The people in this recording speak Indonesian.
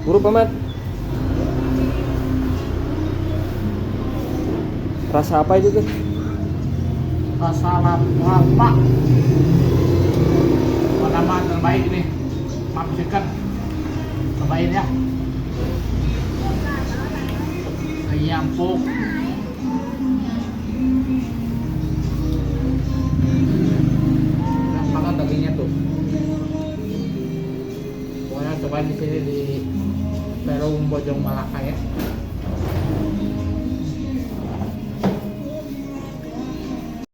Buru pamat. Rasa apa itu tuh? Rasa lapa. Nama terbaik ini. Maaf chicken. Cobain ya. Ayam puk. Enak banget dagingnya tuh. Pokoknya cobain di sini di Perum Bojong Malaka ya.